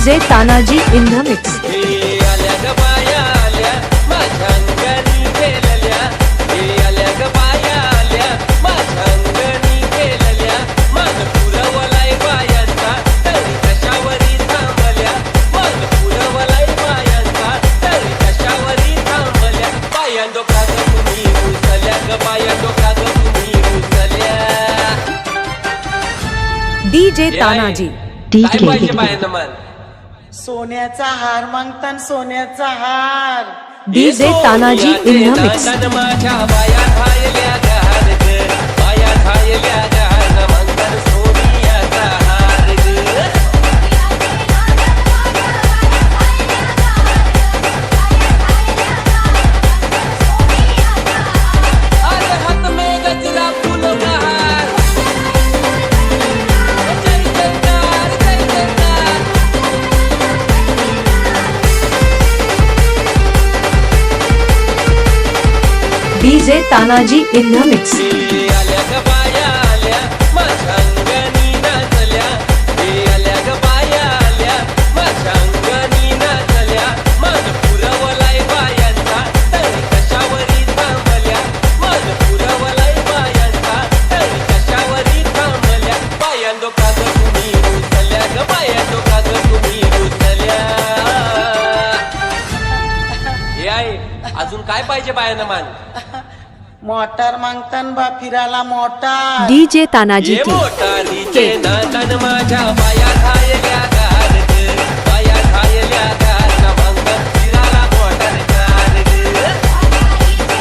DJ Tanaji in the mix. DJ Tanaji. सोन्याचा हार मागतान सोन्याचा हार DJ Tanaji in the mix. DJ Tanaji in the mix. अजून काय पाहिजे बायानं मान मोटार मागतान बा फिराला मोटार DJ Tanaji मोटारीचे नातन माझ्या बाया खायल्या गार ग बाया खायल्या गार न मागतान फिराला मोटार गार ग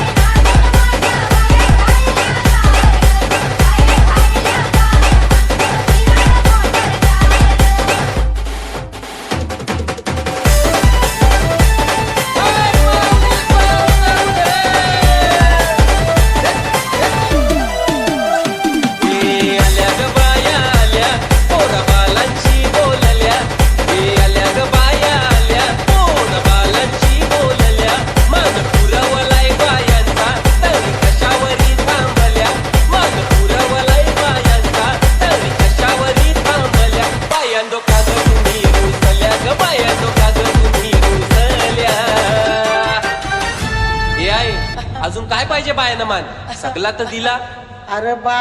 अजून काय पाहिजे बायानं मान सगळा तर दिला अरे बा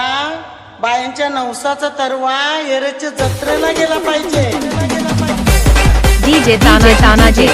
बायांच्या नवसाचा तरवा एरेच्या जत्रेला गेला पाहिजे DJ Tanaji.